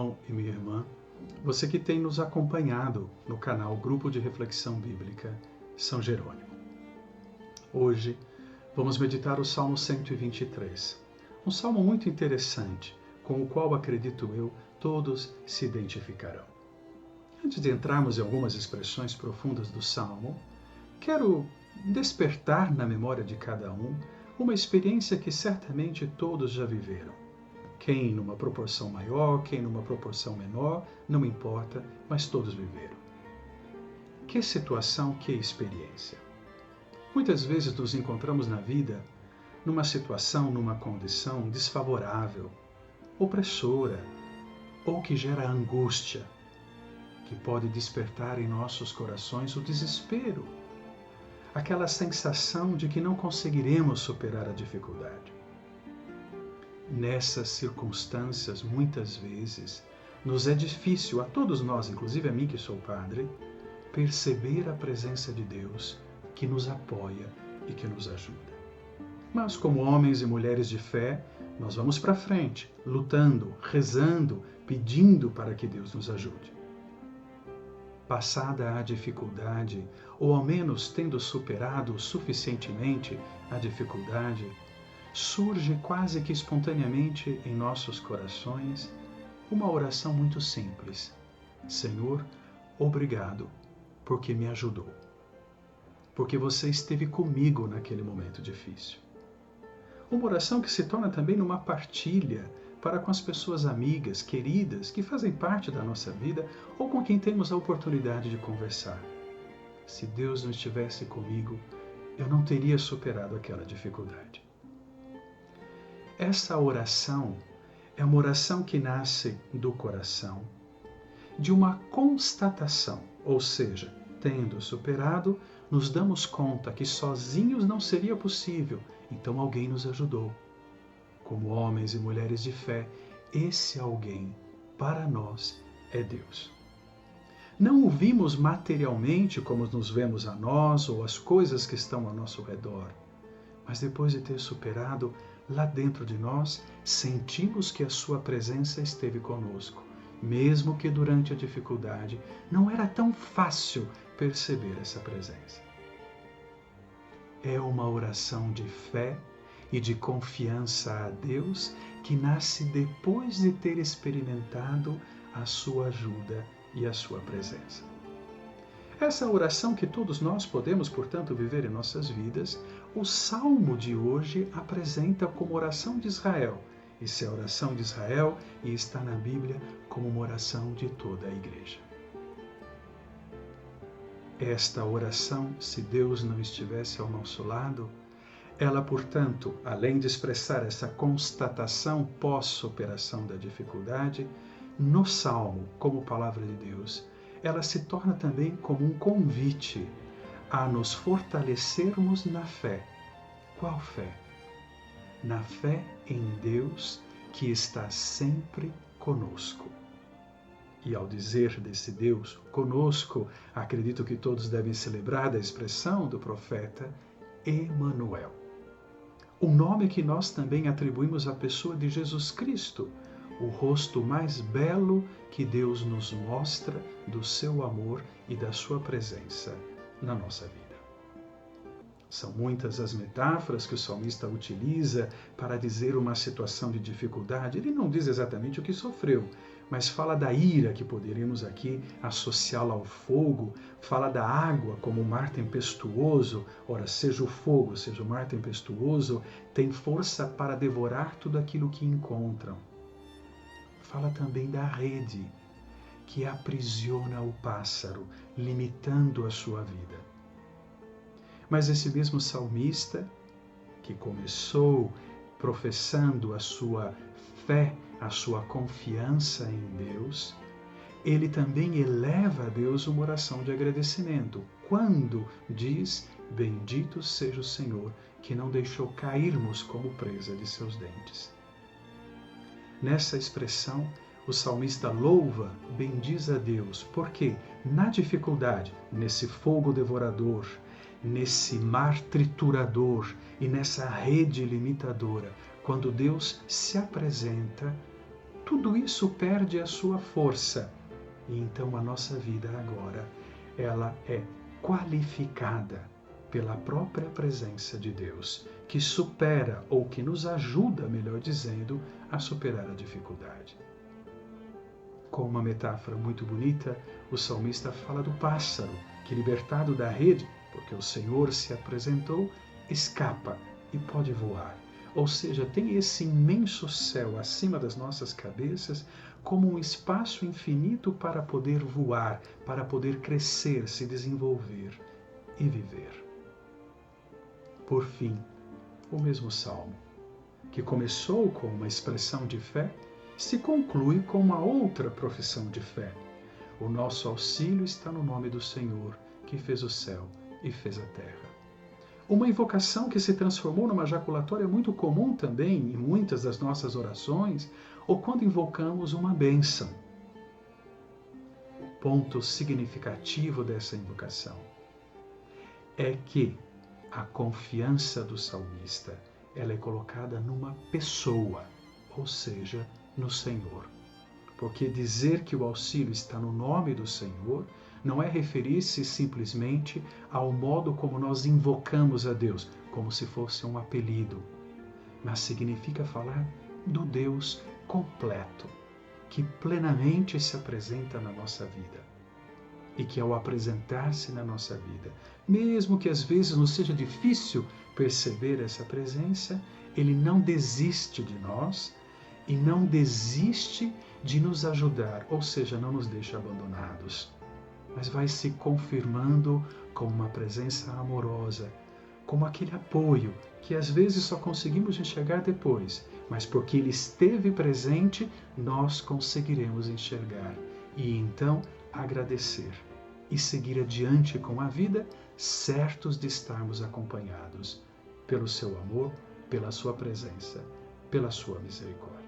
irmão e minha irmã, você que tem nos acompanhado no canal Grupo de Reflexão Bíblica São Jerônimo. Hoje vamos meditar o Salmo 123, um salmo muito interessante, com o qual, acredito eu, todos se identificarão. Antes de entrarmos em algumas expressões profundas do salmo, quero despertar na memória de cada um uma experiência que certamente todos já viveram. Quem numa proporção maior, quem numa proporção menor, não importa, mas todos viveram. Que situação, que experiência! Muitas vezes nos encontramos na vida numa situação, numa condição desfavorável, opressora, ou que gera angústia, que pode despertar em nossos corações o desespero, aquela sensação de que não conseguiremos superar a dificuldade. Nessas circunstâncias, muitas vezes, nos é difícil, a todos nós, inclusive a mim que sou padre, perceber a presença de Deus que nos apoia e que nos ajuda. Mas como homens e mulheres de fé, nós vamos para frente, lutando, rezando, pedindo para que Deus nos ajude. Passada a dificuldade, ou ao menos tendo superado suficientemente a dificuldade, surge quase que espontaneamente em nossos corações uma oração muito simples. Senhor, obrigado, porque me ajudou. Porque você esteve comigo naquele momento difícil. Uma oração que se torna também uma partilha para com as pessoas amigas, queridas, que fazem parte da nossa vida ou com quem temos a oportunidade de conversar. Se Deus não estivesse comigo, eu não teria superado aquela dificuldade. Essa oração é uma oração que nasce do coração, de uma constatação, ou seja, tendo superado, nos damos conta que sozinhos não seria possível, então alguém nos ajudou. Como homens e mulheres de fé, esse alguém, para nós, é Deus. Não o vimos materialmente como nos vemos a nós ou as coisas que estão ao nosso redor, mas depois de ter superado, lá dentro de nós, sentimos que a sua presença esteve conosco, mesmo que durante a dificuldade não era tão fácil perceber essa presença. É uma oração de fé e de confiança a Deus que nasce depois de ter experimentado a sua ajuda e a sua presença. Essa oração que todos nós podemos, portanto, viver em nossas vidas, o Salmo de hoje apresenta como oração de Israel. Essa é a oração de Israel e está na Bíblia como uma oração de toda a Igreja. Esta oração, se Deus não estivesse ao nosso lado, ela, portanto, além de expressar essa constatação pós-superação da dificuldade, no Salmo, como palavra de Deus, ela se torna também como um convite a nos fortalecermos na fé. Qual fé? Na fé em Deus que está sempre conosco. E ao dizer desse Deus conosco, acredito que todos devem se lembrar da expressão do profeta Emanuel. O nome que nós também atribuímos à pessoa de Jesus Cristo, o rosto mais belo que Deus nos mostra do seu amor e da sua presença na nossa vida. São muitas as metáforas que o salmista utiliza para dizer uma situação de dificuldade. Ele não diz exatamente o que sofreu, mas fala da ira, que poderíamos aqui associá-la ao fogo, fala da água como um mar tempestuoso. Ora, seja o fogo, seja o mar tempestuoso, tem força para devorar tudo aquilo que encontram. Fala também da rede, que aprisiona o pássaro, limitando a sua vida. Mas esse mesmo salmista, que começou professando a sua fé, a sua confiança em Deus, ele também eleva a Deus uma oração de agradecimento, quando diz: bendito seja o Senhor, que não deixou cairmos como presa de seus dentes. Nessa expressão, o salmista louva, bendiz a Deus, porque na dificuldade, nesse fogo devorador, nesse mar triturador e nessa rede limitadora, quando Deus se apresenta, tudo isso perde a sua força. E então a nossa vida agora, ela é qualificada pela própria presença de Deus, que supera, ou que nos ajuda, melhor dizendo, a superar a dificuldade. Com uma metáfora muito bonita, o salmista fala do pássaro, que libertado da rede, porque o Senhor se apresentou, escapa e pode voar. Ou seja, tem esse imenso céu acima das nossas cabeças como um espaço infinito para poder voar, para poder crescer, se desenvolver e viver. Por fim, o mesmo salmo, que começou com uma expressão de fé, se conclui com uma outra profissão de fé. O nosso auxílio está no nome do Senhor, que fez o céu e fez a terra. Uma invocação que se transformou numa jaculatória muito comum também em muitas das nossas orações, ou quando invocamos uma bênção. O ponto significativo dessa invocação é que a confiança do salmista, ela é colocada numa pessoa, ou seja, no Senhor. Porque dizer que o auxílio está no nome do Senhor não é referir-se simplesmente ao modo como nós invocamos a Deus, como se fosse um apelido, mas significa falar do Deus completo, que plenamente se apresenta na nossa vida. E que ao apresentar-se na nossa vida, mesmo que às vezes nos seja difícil perceber essa presença, Ele não desiste de nós e não desiste de nos ajudar, ou seja, não nos deixa abandonados, mas vai se confirmando como uma presença amorosa, como aquele apoio que às vezes só conseguimos enxergar depois, mas porque Ele esteve presente, nós conseguiremos enxergar e então agradecer e seguir adiante com a vida, certos de estarmos acompanhados pelo seu amor, pela sua presença, pela sua misericórdia.